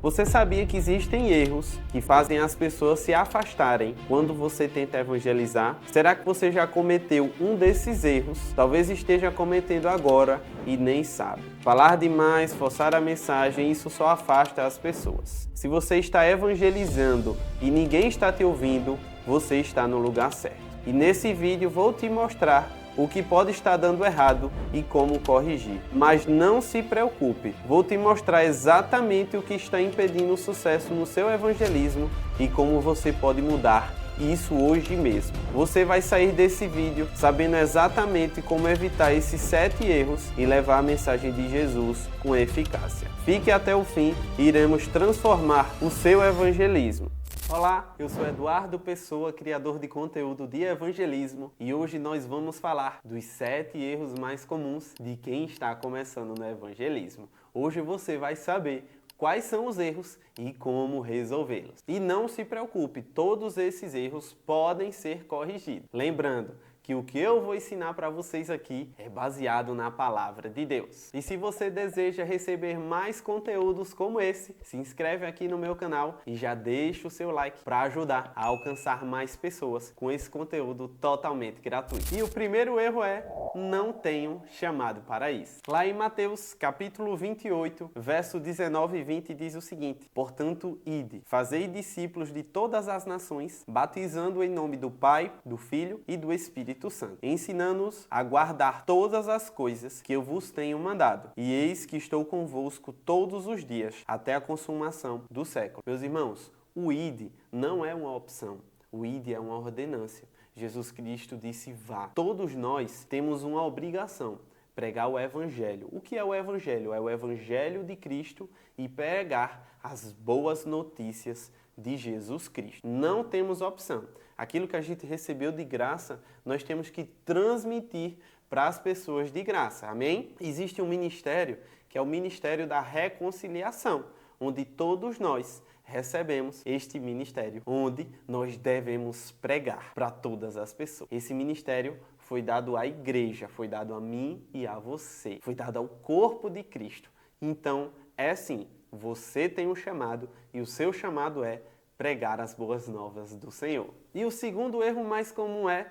Você sabia que existem erros que fazem as pessoas se afastarem quando você tenta evangelizar? Será que você já cometeu um desses erros? Talvez esteja cometendo agora e nem sabe. Falar demais, forçar a mensagem, isso só afasta as pessoas. Se você está evangelizando e ninguém está te ouvindo, você está no lugar certo. E nesse vídeo vou te mostrar o que pode estar dando errado e como corrigir. Mas não se preocupe, vou te mostrar exatamente o que está impedindo o sucesso no seu evangelismo e como você pode mudar isso hoje mesmo. Você vai sair desse vídeo sabendo exatamente como evitar esses 7 erros e levar a mensagem de Jesus com eficácia. Fique até o fim e iremos transformar o seu evangelismo. Olá, eu sou Eduardo Pessoa, criador de conteúdo de evangelismo, e hoje nós vamos falar dos 7 erros mais comuns de quem está começando no evangelismo. Hoje você vai saber quais são os erros e como resolvê-los. E não se preocupe, todos esses erros podem ser corrigidos. Lembrando que o que eu vou ensinar para vocês aqui é baseado na palavra de Deus. E se você deseja receber mais conteúdos como esse, se inscreve aqui no meu canal e já deixa o seu like para ajudar a alcançar mais pessoas com esse conteúdo totalmente gratuito. E o primeiro erro é: não tenho chamado para isso. Lá em Mateus capítulo 28, verso 19 e 20 diz o seguinte: portanto, ide, fazei discípulos de todas as nações, batizando em nome do Pai, do Filho e do Espírito Santo, ensinando-os a guardar todas as coisas que eu vos tenho mandado. E eis que estou convosco todos os dias, até a consumação do século. Meus irmãos, o ide não é uma opção, o ide é uma ordenância. Jesus Cristo disse: vá. Todos nós temos uma obrigação: pregar o Evangelho. O que é o Evangelho? É o Evangelho de Cristo e pregar as boas notícias de Jesus Cristo. Não temos opção. Aquilo que a gente recebeu de graça, nós temos que transmitir para as pessoas de graça. Amém? Existe um ministério que é o Ministério da Reconciliação, onde todos nós recebemos este ministério, onde nós devemos pregar para todas as pessoas. Esse ministério foi dado à igreja, foi dado a mim e a você, foi dado ao corpo de Cristo. Então, é assim, você tem um chamado e o seu chamado é pregar as boas novas do Senhor. E o segundo erro mais comum é: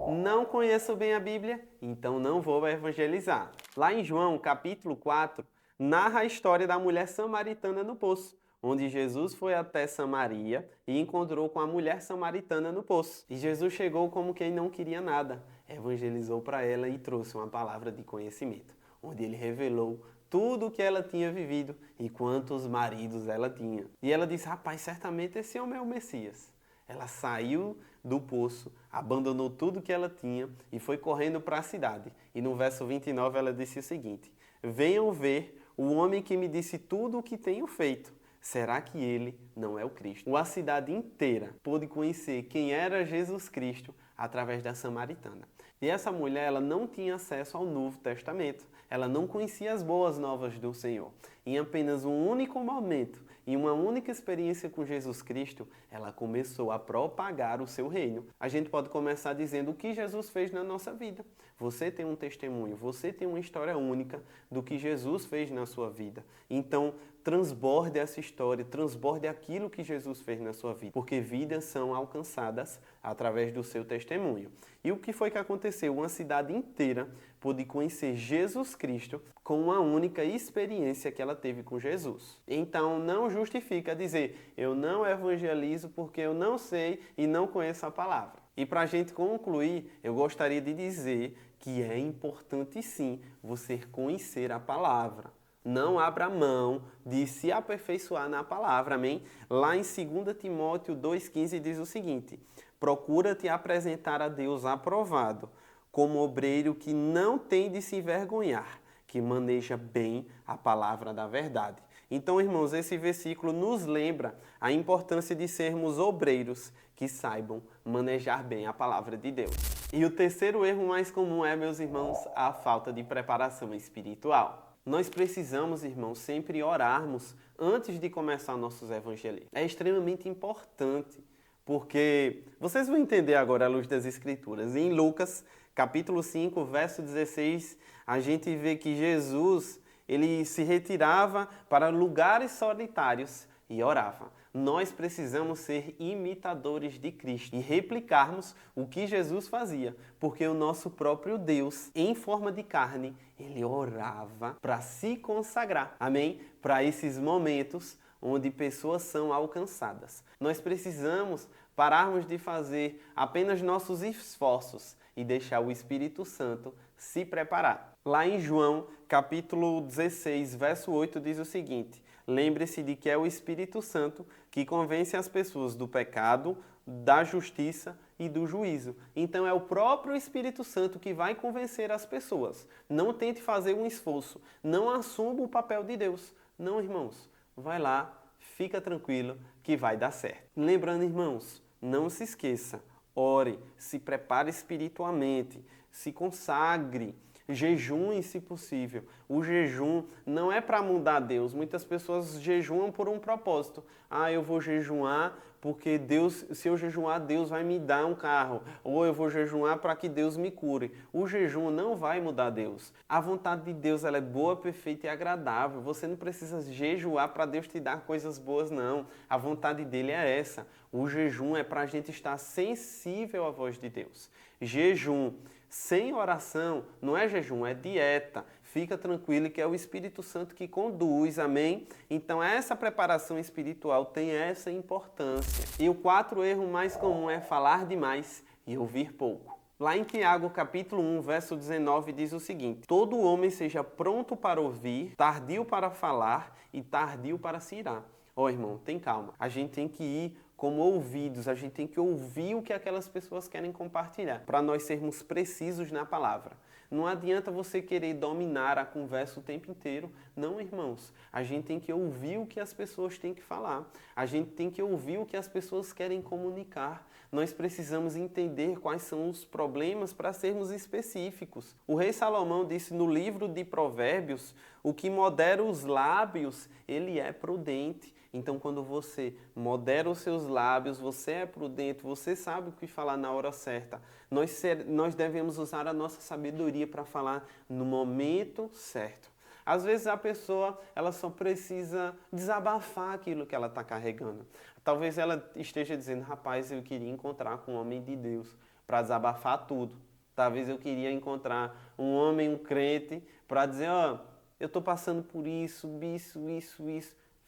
não conheço bem a Bíblia, então não vou evangelizar. Lá em João, capítulo 4, narra a história da mulher samaritana no poço, onde Jesus foi até Samaria e encontrou com a mulher samaritana no poço. E Jesus chegou como quem não queria nada, evangelizou para ela e trouxe uma palavra de conhecimento, onde ele revelou tudo o que ela tinha vivido e quantos maridos ela tinha. E ela disse: rapaz, certamente esse homem é o Messias. Ela saiu do poço, abandonou tudo que ela tinha e foi correndo para a cidade. E no verso 29 ela disse o seguinte: venham ver o homem que me disse tudo o que tenho feito. Será que ele não é o Cristo? A cidade inteira pôde conhecer quem era Jesus Cristo através da samaritana. E essa mulher, ela não tinha acesso ao Novo Testamento. Ela não conhecia as boas novas do Senhor. Em apenas um único momento, em uma única experiência com Jesus Cristo, ela começou a propagar o seu reino. A gente pode começar dizendo o que Jesus fez na nossa vida. Você tem um testemunho, você tem uma história única do que Jesus fez na sua vida. Então, transborde essa história, transborde aquilo que Jesus fez na sua vida, porque vidas são alcançadas através do seu testemunho. E o que foi que aconteceu? Uma cidade inteira pôde conhecer Jesus Cristo com uma única experiência que ela teve com Jesus. Então, não justifica dizer: eu não evangelizo porque eu não sei e não conheço a palavra. E para a gente concluir, eu gostaria de dizer que é importante sim você conhecer a palavra. Não abra mão de se aperfeiçoar na palavra, amém? Lá em 2 Timóteo 2,15 diz o seguinte: procura te apresentar a Deus aprovado, como obreiro que não tem de se envergonhar, que maneja bem a palavra da verdade. Então, irmãos, esse versículo nos lembra a importância de sermos obreiros que saibam manejar bem a palavra de Deus. E o terceiro erro mais comum é, meus irmãos, a falta de preparação espiritual. Nós precisamos, irmãos, sempre orarmos antes de começar nossos evangelismos. É extremamente importante, porque vocês vão entender agora à luz das Escrituras. Em Lucas, capítulo 5, verso 16, a gente vê que Jesus, ele se retirava para lugares solitários e orava. Nós precisamos ser imitadores de Cristo e replicarmos o que Jesus fazia, porque o nosso próprio Deus, em forma de carne, ele orava para se consagrar, amém? Para esses momentos onde pessoas são alcançadas. Nós precisamos pararmos de fazer apenas nossos esforços e deixar o Espírito Santo se preparar. Lá em João, capítulo 16, verso 8, diz o seguinte: lembre-se de que é o Espírito Santo que convence as pessoas do pecado, da justiça e do juízo. Então é o próprio Espírito Santo que vai convencer as pessoas. Não tente fazer um esforço. Não assuma o papel de Deus. Não, irmãos. Vai lá, fica tranquilo que vai dar certo. Lembrando, irmãos, não se esqueça. Ore, se prepare espiritualmente, se consagre. Jejum, se possível. O jejum não é para mudar Deus. Muitas pessoas jejuam por um propósito. Ah, eu vou jejuar porque Deus, se eu jejuar, Deus vai me dar um carro. Ou eu vou jejuar para que Deus me cure. O jejum não vai mudar Deus. A vontade de Deus ela é boa, perfeita e agradável. Você não precisa jejuar para Deus te dar coisas boas, não. A vontade dele é essa. O jejum é para a gente estar sensível à voz de Deus. Jejum sem oração não é jejum, é dieta. Fica tranquilo que é o Espírito Santo que conduz, amém? Então essa preparação espiritual tem essa importância. E o quarto erro mais comum é falar demais e ouvir pouco. Lá em Tiago, capítulo 1, verso 19, diz o seguinte: todo homem seja pronto para ouvir, tardio para falar e tardio para se irar. Ó, irmão, tem calma. A gente tem que ir como ouvidos, a gente tem que ouvir o que aquelas pessoas querem compartilhar, para nós sermos precisos na palavra. Não adianta você querer dominar a conversa o tempo inteiro. Não, irmãos. A gente tem que ouvir o que as pessoas têm que falar. A gente tem que ouvir o que as pessoas querem comunicar. Nós precisamos entender quais são os problemas para sermos específicos. O rei Salomão disse no livro de Provérbios: o que modera os lábios, ele é prudente. Então, quando você modera os seus lábios, você é prudente, você sabe o que falar na hora certa. Nós devemos usar a nossa sabedoria para falar no momento certo. Às vezes a pessoa ela só precisa desabafar aquilo que ela está carregando. Talvez ela esteja dizendo: rapaz, eu queria encontrar com um homem de Deus para desabafar tudo. Talvez eu queria encontrar um homem, um crente, para dizer: ó, eu estou passando por isso.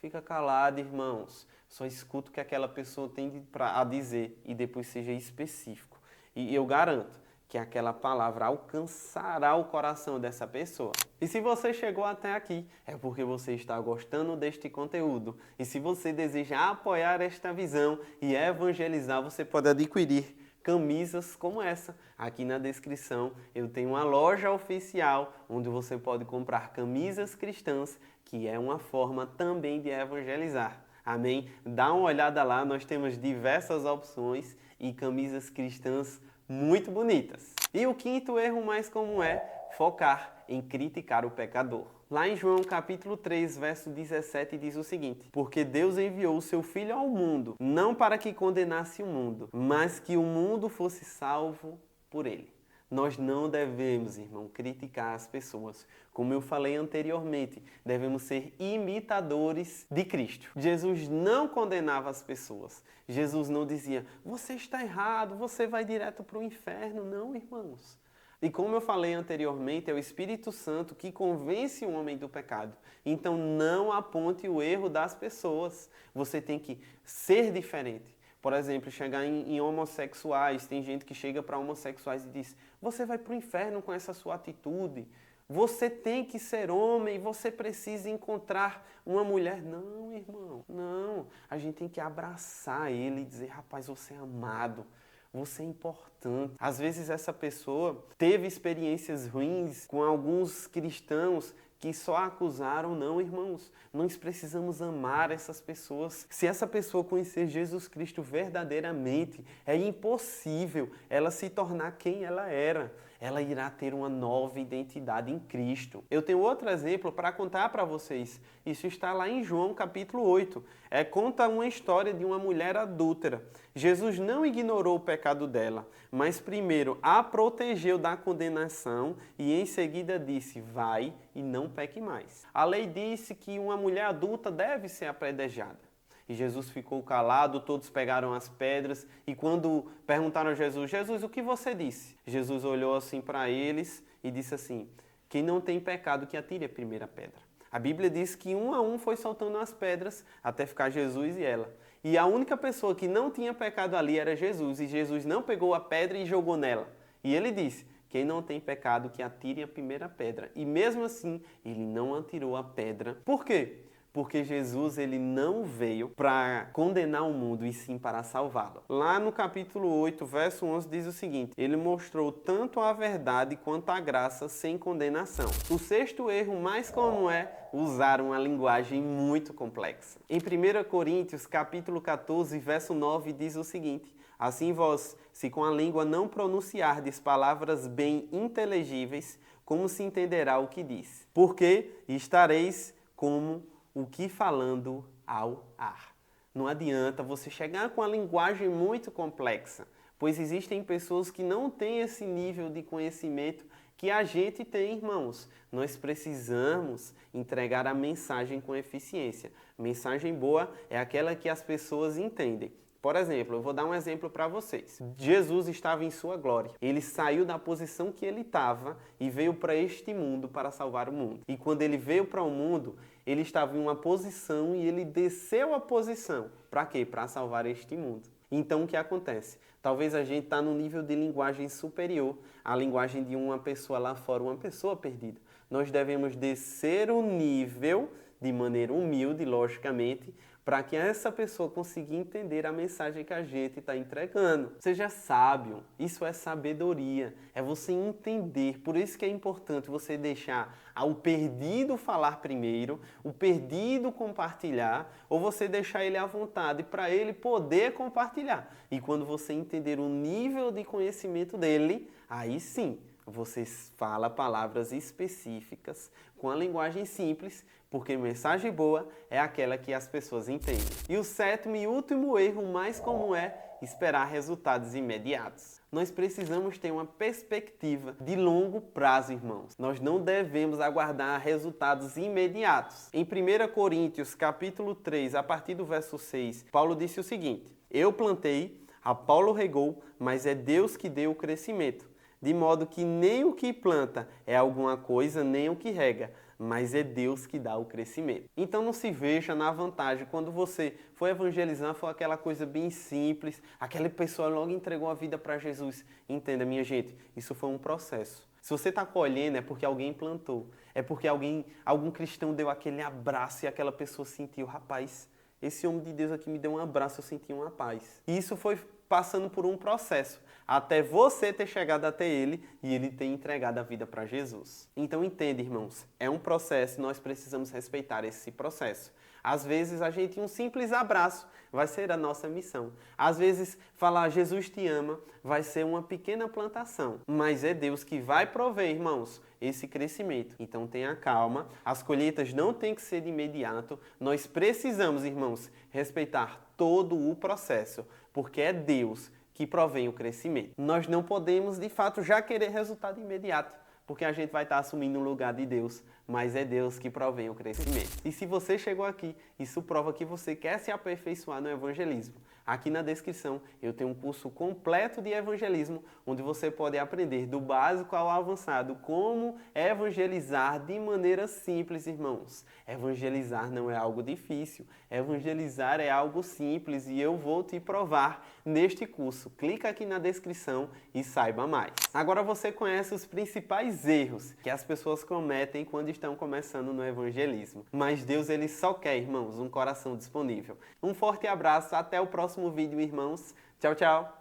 Fica calado, irmãos. Só escuta o que aquela pessoa tem a dizer e depois seja específico. E eu garanto que aquela palavra alcançará o coração dessa pessoa. E se você chegou até aqui, é porque você está gostando deste conteúdo. E se você deseja apoiar esta visão e evangelizar, você pode adquirir camisas como essa. Aqui na descrição eu tenho uma loja oficial onde você pode comprar camisas cristãs, que é uma forma também de evangelizar. Amém? Dá uma olhada lá, nós temos diversas opções e camisas cristãs muito bonitas. E o quinto erro mais comum é focar em criticar o pecador. Lá em João capítulo 3, verso 17, diz o seguinte: porque Deus enviou o seu Filho ao mundo, não para que condenasse o mundo, mas que o mundo fosse salvo por ele. Nós não devemos, irmão, criticar as pessoas. Como eu falei anteriormente, devemos ser imitadores de Cristo. Jesus não condenava as pessoas. Jesus não dizia: você está errado, você vai direto para o inferno. Não, irmãos. E como eu falei anteriormente, é o Espírito Santo que convence o homem do pecado. Então não aponte o erro das pessoas. Você tem que ser diferente. Por exemplo, chegar em homossexuais. Tem gente que chega para homossexuais e diz: você vai para o inferno com essa sua atitude. Você tem que ser homem, você precisa encontrar uma mulher. Não, irmão, não. A gente tem que abraçar ele e dizer: rapaz, você é amado. Você é importante. Às vezes essa pessoa teve experiências ruins com alguns cristãos que só acusaram. Não, irmãos. Nós precisamos amar essas pessoas. Se essa pessoa conhecer Jesus Cristo verdadeiramente, é impossível ela se tornar quem ela era. Ela irá ter uma nova identidade em Cristo. Eu tenho outro exemplo para contar para vocês. Isso está lá em João capítulo 8. Conta uma história de uma mulher adúltera. Jesus não ignorou o pecado dela, mas primeiro a protegeu da condenação e em seguida disse: vai e não peque mais. A lei disse que uma mulher adulta deve ser apedrejada. e Jesus ficou calado, todos pegaram as pedras e quando perguntaram a Jesus, Jesus, o que você disse? Jesus olhou assim para eles e disse assim, quem não tem pecado que atire a primeira pedra. A Bíblia diz que um a um foi soltando as pedras até ficar Jesus e ela. E a única pessoa que não tinha pecado ali era Jesus. E Jesus não pegou a pedra e jogou nela. E ele disse, quem não tem pecado que atire a primeira pedra. E mesmo assim, ele não atirou a pedra. Por quê? Porque Jesus ele não veio para condenar o mundo e sim para salvá-lo. Lá no capítulo 8, verso 11 diz o seguinte, ele mostrou tanto a verdade quanto a graça sem condenação. O sexto erro mais comum é usar uma linguagem muito complexa. Em 1 Coríntios capítulo 14, verso 9 diz o seguinte, assim vós, se com a língua não pronunciardes palavras bem inteligíveis, como se entenderá o que diz? Porque estareis como o que falando ao ar. Não adianta você chegar com a linguagem muito complexa, pois existem pessoas que não têm esse nível de conhecimento que a gente tem, irmãos. Nós precisamos entregar a mensagem com eficiência. Mensagem boa é aquela que as pessoas entendem. Por exemplo, eu vou dar um exemplo para vocês. Jesus estava em sua glória. Ele saiu da posição que ele estava e veio para este mundo para salvar o mundo. E quando ele veio para o mundo, ele estava em uma posição e ele desceu a posição. Para quê? Para salvar este mundo. Então, o que acontece? Talvez a gente está num nível de linguagem superior à linguagem de uma pessoa lá fora, uma pessoa perdida. Nós devemos descer o nível de maneira humilde, logicamente, para que essa pessoa consiga entender a mensagem que a gente está entregando. Seja sábio, isso é sabedoria, é você entender. Por isso que é importante você deixar o perdido falar primeiro, o perdido compartilhar, ou você deixar ele à vontade para ele poder compartilhar. E quando você entender o nível de conhecimento dele, aí sim, você fala palavras específicas com a linguagem simples, porque mensagem boa é aquela que as pessoas entendem. E o sétimo e último erro mais comum é esperar resultados imediatos. Nós precisamos ter uma perspectiva de longo prazo, irmãos. Nós não devemos aguardar resultados imediatos. Em 1 Coríntios, capítulo 3, a partir do verso 6, Paulo disse o seguinte, eu plantei, Apolo regou, mas é Deus que deu o crescimento. De modo que nem o que planta é alguma coisa, nem o que rega, mas é Deus que dá o crescimento. Então não se veja na vantagem quando você for evangelizar, foi aquela coisa bem simples, aquela pessoa logo entregou a vida para Jesus. Entenda, minha gente, isso foi um processo. Se você está colhendo é porque alguém plantou, é porque algum cristão deu aquele abraço e aquela pessoa sentiu, rapaz, esse homem de Deus aqui me deu um abraço, eu senti uma paz. E isso foi passando por um processo, até você ter chegado até ele e ele ter entregado a vida para Jesus. Então entende, irmãos, é um processo e nós precisamos respeitar esse processo. Às vezes um simples abraço vai ser a nossa missão. Às vezes falar Jesus te ama vai ser uma pequena plantação, mas é Deus que vai prover, irmãos, esse crescimento. Então tenha calma, as colheitas não têm que ser de imediato, nós precisamos, irmãos, respeitar todo o processo, porque é Deus que provém o crescimento. Nós não podemos, de fato, já querer resultado imediato, porque a gente vai estar assumindo o lugar de Deus, mas é Deus que provém o crescimento. E se você chegou aqui, isso prova que você quer se aperfeiçoar no evangelismo. Aqui na descrição eu tenho um curso completo de evangelismo, onde você pode aprender do básico ao avançado como evangelizar de maneira simples, irmãos. Evangelizar não é algo difícil, evangelizar é algo simples e eu vou te provar neste curso. Clica aqui na descrição e saiba mais. Agora você conhece os principais erros que as pessoas cometem quando estão começando no evangelismo. Mas Deus, ele só quer, irmãos, um coração disponível. Um forte abraço, até o próximo vídeo, irmãos. Tchau, tchau!